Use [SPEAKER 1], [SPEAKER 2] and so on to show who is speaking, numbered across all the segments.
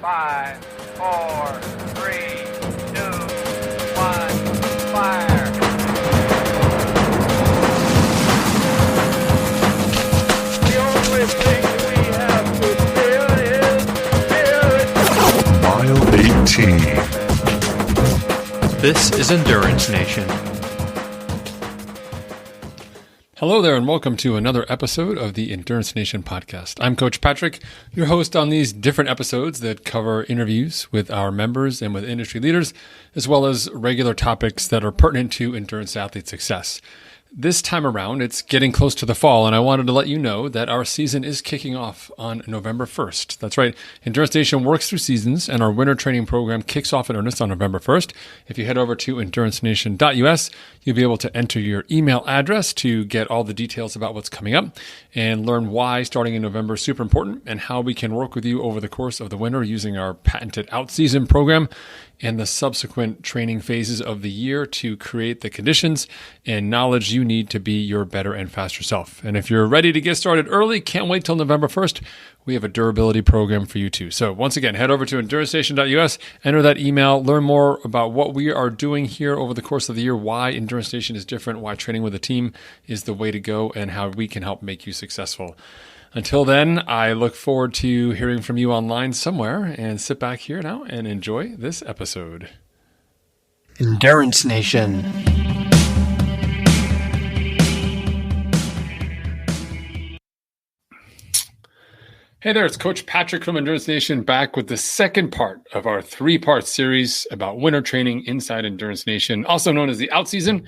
[SPEAKER 1] 5, 4, 3, 2, 1, fire. The only thing we have to fear is spirit.
[SPEAKER 2] Mile 18.
[SPEAKER 3] This is Endurance Nation. Hello there, and welcome to another episode of the Endurance Nation podcast. I'm Coach Patrick, your host on these different episodes that cover interviews with our members and with industry leaders, as well as regular topics that are pertinent to endurance athlete success. This time around, it's getting close to the fall, and I wanted to let you know that our season is kicking off on November 1st. That's right. Endurance Nation works through seasons, and our winter training program kicks off in earnest on November 1st. If you head over to endurancenation.us, you'll be able to enter your email address to get all the details about what's coming up and learn why starting in November is super important and how we can work with you over the course of the winter using our patented out-season program and the subsequent training phases of the year to create the conditions and knowledge you need to be your better and faster self. And if you're ready to get started early, can't wait till November 1st, we have a durability program for you too. So once again, head over to endurancenation.us, enter that email, learn more about what we are doing here over the course of the year, why Endurance Nation is different, why training with a team is the way to go, and how we can help make you successful. Until then, I look forward to hearing from you online somewhere, and sit back here now and enjoy this episode.
[SPEAKER 4] Endurance Nation.
[SPEAKER 3] Hey there, it's Coach Patrick from Endurance Nation back with the second part of our three-part series about winter training inside Endurance Nation, also known as the Out Season,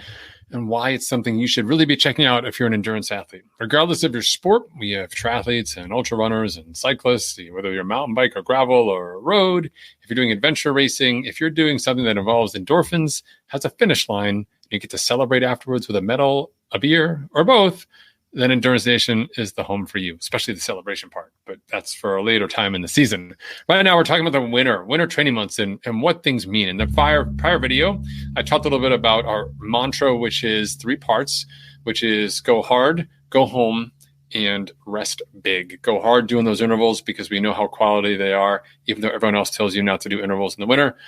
[SPEAKER 3] and why it's something you should really be checking out if you're an endurance athlete. Regardless of your sport, we have triathletes and ultra runners and cyclists, whether you're mountain bike or gravel or road, if you're doing adventure racing, if you're doing something that involves endorphins, has a finish line, you get to celebrate afterwards with a medal, a beer, or both, then Endurance Nation is the home for you, especially the celebration part. But that's for a later time in the season. Right now, we're talking about the winter training months and what things mean. In the prior video, I talked a little bit about our mantra, which is 3 parts, which is go hard, go home, and rest big. Go hard doing those intervals because we know how quality they are, even though everyone else tells you not to do intervals in the winter.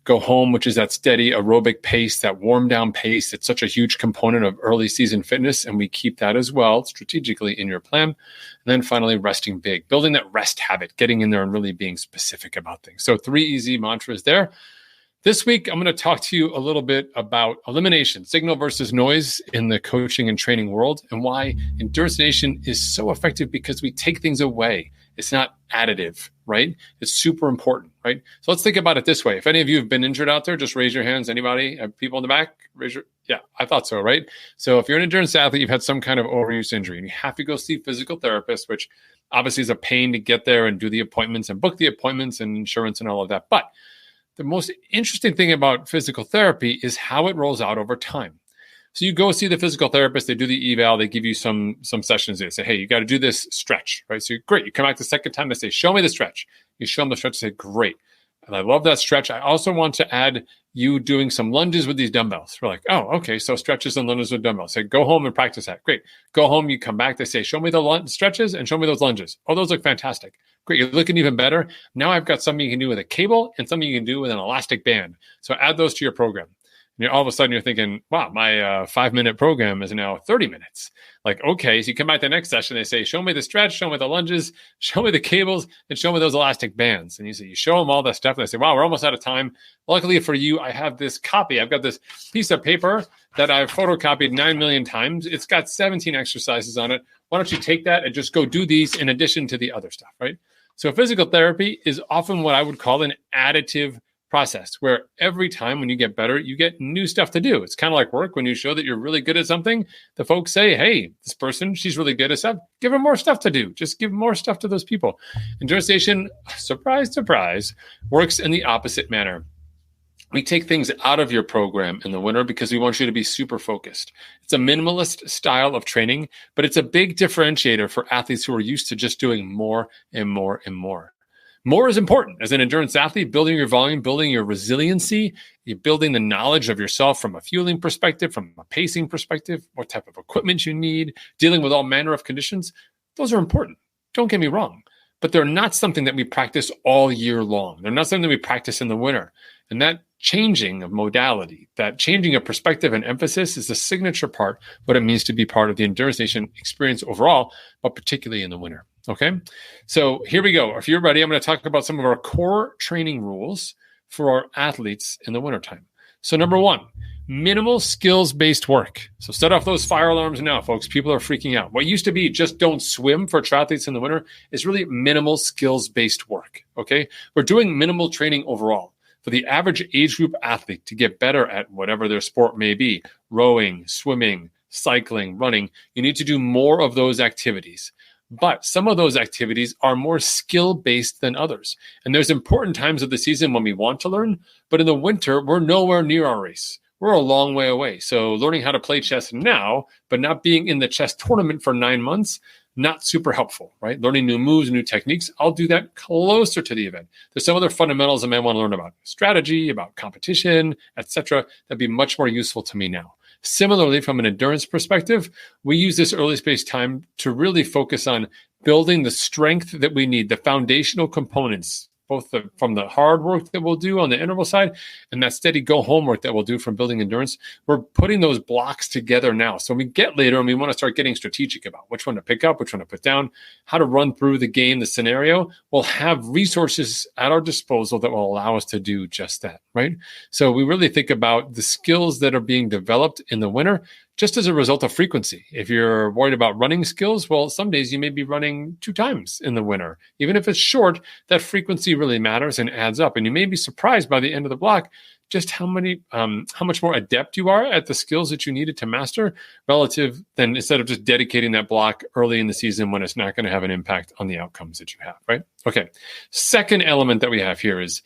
[SPEAKER 3] Go home, which is that steady aerobic pace, that warm down pace. It's such a huge component of early season fitness, and we keep that as well strategically in your plan. And then finally, resting big, building that rest habit, getting in there and really being specific about things. So 3 easy mantras there. This week, I'm going to talk to you a little bit about elimination, signal versus noise in the coaching and training world, and why Endurance Nation is so effective because we take things away. It's not additive, right? It's super important, right? So let's think about it this way. If any of you have been injured out there, just raise your hands. Anybody? People in the back? Yeah, I thought so, right? So if you're an endurance athlete, you've had some kind of overuse injury and you have to go see a physical therapist, which obviously is a pain to get there and do the appointments and book the appointments and insurance and all of that. But the most interesting thing about physical therapy is how it rolls out over time. So you go see the physical therapist, they do the eval, they give you some sessions. They say, hey, you got to do this stretch, right? So great. You come back the second time, they say, show me the stretch. You show them the stretch, they say, great. And I love that stretch. I also want to add you doing some lunges with these dumbbells. We're like, oh, okay. So stretches and lunges with dumbbells. Say, go home and practice that. Great. Go home, you come back, they say, show me the stretches and show me those lunges. Oh, those look fantastic. Great. You're looking even better. Now I've got something you can do with a cable and something you can do with an elastic band. So add those to your program. All of a sudden you're thinking, wow, my 5-minute program is now 30 minutes. Like, okay, so you come back the next session, they say, show me the stretch, show me the lunges, show me the cables, and show me those elastic bands. And you show them all that stuff, and they say, wow, we're almost out of time. Luckily for you, I have this copy. I've got this piece of paper that I've photocopied 9 million times. It's got 17 exercises on it. Why don't you take that and just go do these in addition to the other stuff, right? So physical therapy is often what I would call an additive process, where every time when you get better, you get new stuff to do. It's kind of like work. When you show that you're really good at something, the folks say, hey, this person, she's really good at stuff. Give her more stuff to do. Just give more stuff to those people. Endurance Nation, surprise, surprise, works in the opposite manner. We take things out of your program in the winter because we want you to be super focused. It's a minimalist style of training, but it's a big differentiator for athletes who are used to just doing more and more and more. More is important as an endurance athlete, building your volume, building your resiliency, you're building the knowledge of yourself from a fueling perspective, from a pacing perspective, what type of equipment you need, dealing with all manner of conditions. Those are important. Don't get me wrong. but they're not something that we practice all year long. They're not something that we practice in the winter. And that changing of modality, that changing of perspective and emphasis is the signature part, what it means to be part of the Endurance Nation experience overall, but particularly in the winter. Okay. So here we go. If you're ready, I'm going to talk about some of our core training rules for our athletes in the wintertime. So number one, minimal skills-based work. So set off those fire alarms now, folks. People are freaking out. What used to be just don't swim for triathletes in the winter is really minimal skills-based work. Okay. We're doing minimal training overall. For the average age group athlete to get better at whatever their sport may be, rowing, swimming, cycling, running, you need to do more of those activities. But some of those activities are more skill-based than others. And there's important times of the season when we want to learn, but in the winter, we're nowhere near our race. We're a long way away. So learning how to play chess now, but not being in the chess tournament for 9 months, not super helpful, right? Learning new moves, new techniques, I'll do that closer to the event. There's some other fundamentals I may want to learn about strategy, about competition, etc. That'd be much more useful to me now. Similarly, from an endurance perspective, we use this early space time to really focus on building the strength that we need, the foundational components, both from the hard work that we'll do on the interval side and that steady go home work that we'll do from building endurance. We're putting those blocks together now. So when we get later and we want to start getting strategic about which one to pick up, which one to put down, how to run through the game, the scenario, we'll have resources at our disposal that will allow us to do just that, right? So we really think about the skills that are being developed in the winter just as a result of frequency. If you're worried about running skills, well, some days you may be running 2 times in the winter. Even if it's short, that frequency really matters and adds up. And you may be surprised by the end of the block just how much more adept you are at the skills that you needed to master relative than instead of just dedicating that block early in the season when it's not going to have an impact on the outcomes that you have, right? Okay. Second element that we have here is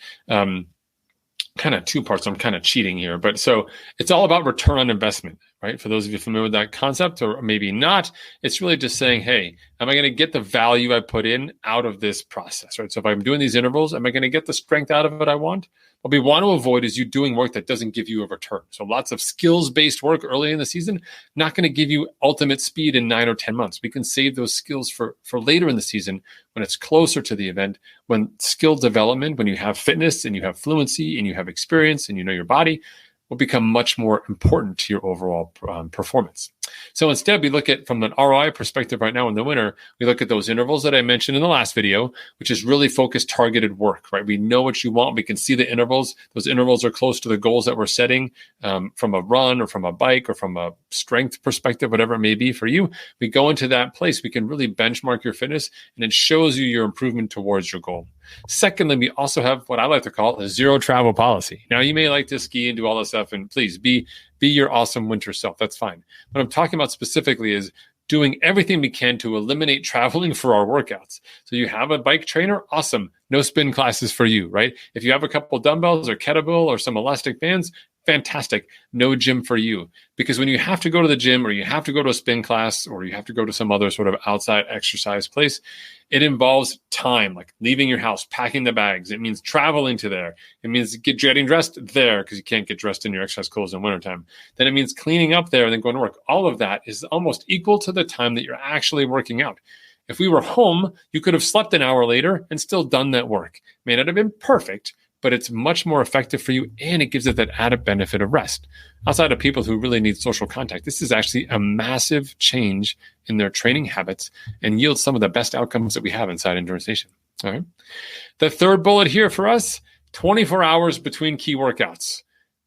[SPEAKER 3] kind of 2 parts. I'm kind of cheating here, but so it's all about return on investment, right? For those of you familiar with that concept, or maybe not, it's really just saying, hey, am I going to get the value I put in out of this process, right? So if I'm doing these intervals, am I going to get the strength out of it I want? What we want to avoid is you doing work that doesn't give you a return. So lots of skills-based work early in the season, not going to give you ultimate speed in 9 or 10 months. We can save those skills for later in the season when it's closer to the event, when skill development, when you have fitness and you have fluency and you have experience and you know your body, will become much more important to your overall performance. So instead, we look at, from an ROI perspective right now in the winter, we look at those intervals that I mentioned in the last video, which is really focused, targeted work, right? We know what you want. We can see the intervals. Those intervals are close to the goals that we're setting from a run or from a bike or from a strength perspective, whatever it may be for you. We go into that place. We can really benchmark your fitness, and it shows you your improvement towards your goal. Secondly, we also have what I like to call a zero travel policy. Now, you may like to ski and do all this stuff, and please be your awesome winter self. That's fine. What I'm talking about specifically is doing everything we can to eliminate traveling for our workouts. So you have a bike trainer, awesome. No spin classes for you, right? If you have a couple dumbbells or kettlebell or some elastic bands, fantastic. No gym for you. Because when you have to go to the gym or you have to go to a spin class or you have to go to some other sort of outside exercise place, it involves time, like leaving your house, packing the bags. It means traveling to there. It means getting dressed there because you can't get dressed in your exercise clothes in wintertime. Then it means cleaning up there and then going to work. All of that is almost equal to the time that you're actually working out. If we were home, you could have slept an hour later and still done that work. May not have been perfect, but it's much more effective for you, and it gives it that added benefit of rest. Outside of people who really need social contact, this is actually a massive change in their training habits and yields some of the best outcomes that we have inside Endurance Nation. All right. The third bullet here for us, 24 hours between key workouts.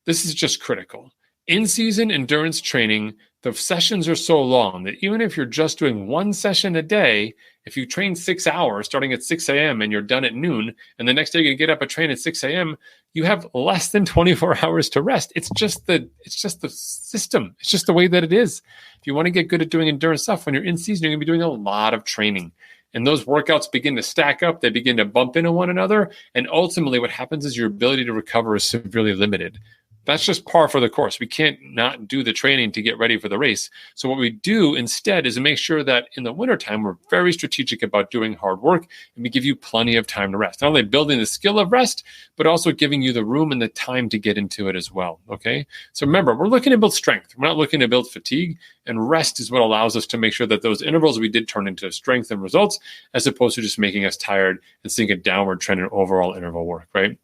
[SPEAKER 3] This is just critical. In-season endurance training, the sessions are so long that even if you're just doing 1 session a day, if you train 6 hours starting at 6 a.m. and you're done at noon, and the next day you're going to get up and train at 6 a.m., you have less than 24 hours to rest. It's just the system. It's just the way that it is. If you want to get good at doing endurance stuff, when you're in season, you're going to be doing a lot of training. And those workouts begin to stack up. They begin to bump into one another. And ultimately what happens is your ability to recover is severely limited. That's just par for the course. We can't not do the training to get ready for the race. So what we do instead is make sure that in the wintertime, we're very strategic about doing hard work, and we give you plenty of time to rest. Not only building the skill of rest, but also giving you the room and the time to get into it as well. Okay. So remember, we're looking to build strength. We're not looking to build fatigue, and rest is what allows us to make sure that those intervals we did turn into strength and results, as opposed to just making us tired and seeing a downward trend in overall interval work, right?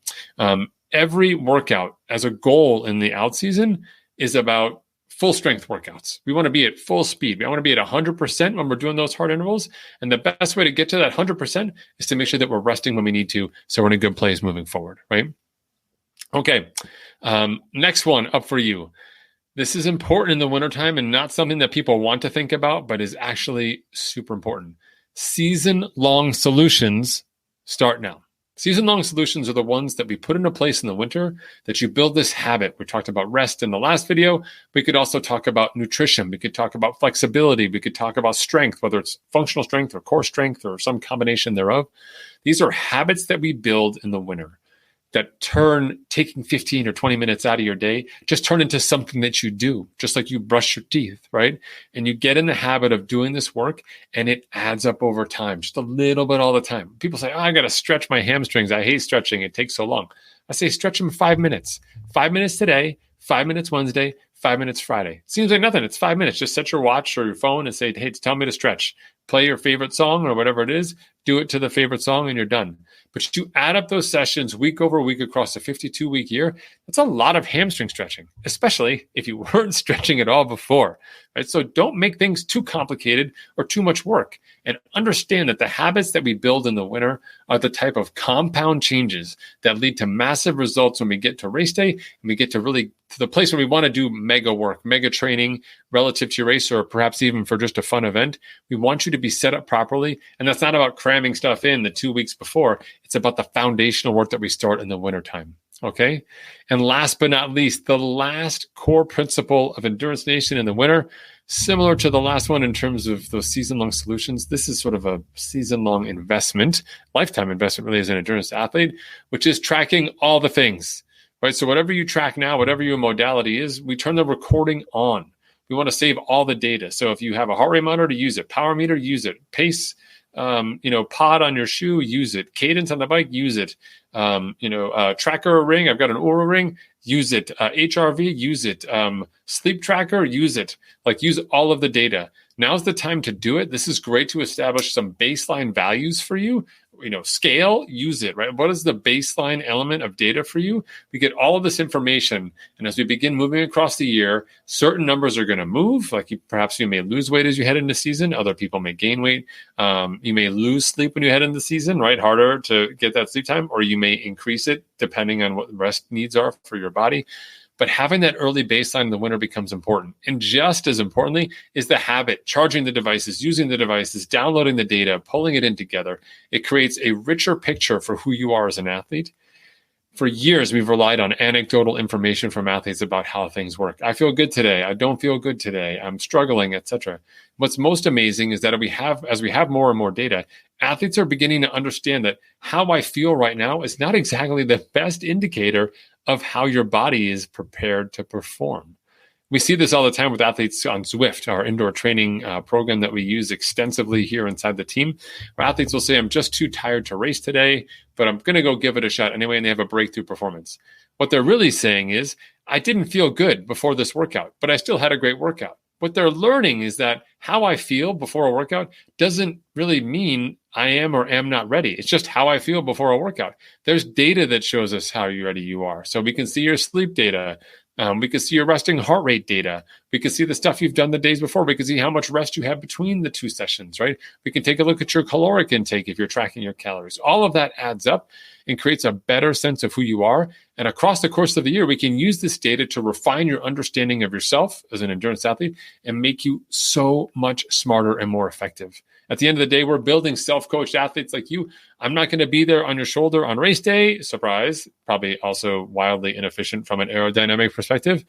[SPEAKER 3] Every workout as a goal in the out season is about full strength workouts. We want to be at full speed. We want to be at 100% when we're doing those hard intervals. And the best way to get to that 100% is to make sure that we're resting when we need to, so we're in a good place moving forward, right? Okay. Next one up for you. This is important in the wintertime and not something that people want to think about, but is actually super important. Season-long solutions start now. Season-long solutions are the ones that we put into place in the winter, that you build this habit. We talked about rest in the last video. We could also talk about nutrition. We could talk about flexibility. We could talk about strength, whether it's functional strength or core strength or some combination thereof. These are habits that we build in the winter that turn taking 15 or 20 minutes out of your day, just turn into something that you do, just like you brush your teeth, right? And you get in the habit of doing this work, and it adds up over time, just a little bit all the time. People say, I got to stretch my hamstrings. I hate stretching. It takes so long. I say, stretch them 5 minutes. 5 minutes today, 5 minutes Wednesday, 5 minutes Friday. Seems like nothing. It's 5 minutes. Just set your watch or your phone and say, hey, tell me to stretch. Play your favorite song or whatever it is. Do it to the favorite song and you're done. But you add up those sessions week over week across a 52-week year, that's a lot of hamstring stretching, especially if you weren't stretching at all before, right? So don't make things too complicated or too much work, and understand that the habits that we build in the winter are the type of compound changes that lead to massive results when we get to race day and we get to really to the place where we want to do mega work, mega training relative to your race, or perhaps even for just a fun event. We want you to be set up properly. And that's not about cramming stuff in the 2 weeks before. It's about the foundational work that we start in the wintertime. Okay. And last but not least, the last core principle of Endurance Nation in the winter, similar to the last one in terms of those season-long solutions. This is sort of a season-long investment, lifetime investment really as an endurance athlete, which is tracking all the things, right? So whatever you track now, whatever your modality is, we turn the recording on. We want to save all the data. So if you have a heart rate monitor, use it. Power meter, use it. Pace, pod on your shoe, use it. Cadence on the bike, use it. Tracker ring, I've got an Oura ring, use it. HRV, use it. Sleep tracker, use it. Like, use all of the data. Now's the time to do it. This is great to establish some baseline values for you. Scale, use it, right? What is the baseline element of data for you? We get all of this information. And as we begin moving across the year, certain numbers are going to move. Like perhaps you may lose weight as you head into season. Other people may gain weight. You may lose sleep when you head into season, right? Harder to get that sleep time, or you may increase it depending on what rest needs are for your body. But having that early baseline in the winter becomes important. And just as importantly is the habit, charging the devices, using the devices, downloading the data, pulling it in together. It creates a richer picture for who you are as an athlete. For years, we've relied on anecdotal information from athletes about how things work. I feel good today. I don't feel good today. I'm struggling, etc. What's most amazing is that as we have more and more data, athletes are beginning to understand that how I feel right now is not exactly the best indicator of how your body is prepared to perform. We see this all the time with athletes on Zwift, our indoor training program that we use extensively here inside the team, where athletes will say, I'm just too tired to race today, but I'm going to go give it a shot anyway, and they have a breakthrough performance. What they're really saying is, I didn't feel good before this workout, but I still had a great workout. What they're learning is that how I feel before a workout doesn't really mean I am or am not ready. It's just how I feel before a workout. There's data that shows us how ready you are. So we can see your sleep data. We can see your resting heart rate data. We can see the stuff you've done the days before. We can see how much rest you have between the two sessions, right? We can take a look at your caloric intake if you're tracking your calories. All of that adds up and creates a better sense of who you are. And across the course of the year, we can use this data to refine your understanding of yourself as an endurance athlete and make you so much smarter and more effective. At the end of the day, we're building self-coached athletes like you. I'm not going to be there on your shoulder on race day. Surprise, probably also wildly inefficient from an aerodynamic perspective.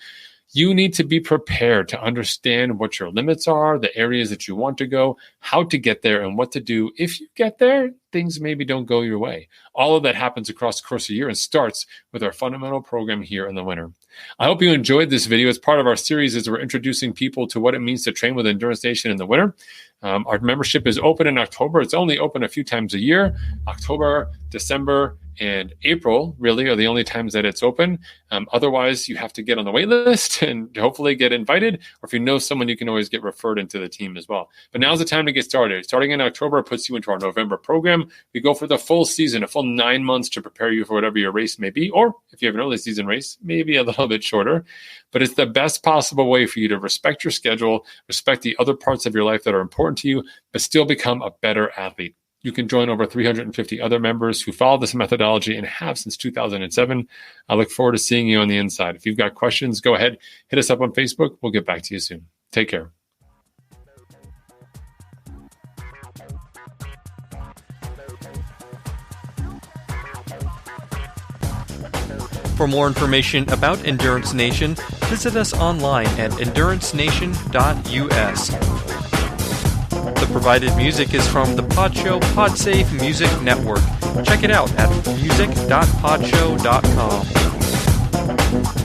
[SPEAKER 3] You need to be prepared to understand what your limits are, the areas that you want to go, how to get there, and what to do if you get there. Things maybe don't go your way. All of that happens across the course of the year and starts with our fundamental program here in the winter. I hope you enjoyed this video. As part of our series as we're introducing people to what it means to train with Endurance Nation in the winter. Our membership is open in October. It's only open a few times a year. October, December, and April really are the only times that it's open. Otherwise, you have to get on the wait list and hopefully get invited. Or if you know someone, you can always get referred into the team as well. But now's the time to get started. Starting in October puts you into our November program. We go for the full season, a full 9 months to prepare you for whatever your race may be. Or if you have an early season race, maybe a little bit shorter. But it's the best possible way for you to respect your schedule, respect the other parts of your life that are important to you, but still become a better athlete. You can join over 350 other members who follow this methodology and have since 2007. I look forward to seeing you on the inside. If you've got questions, go ahead, hit us up on Facebook. We'll get back to you soon. Take care.
[SPEAKER 5] For more information about Endurance Nation, visit us online at endurancenation.us. The provided music is from the Podshow Podsafe Music Network. Check it out at music.podshow.com.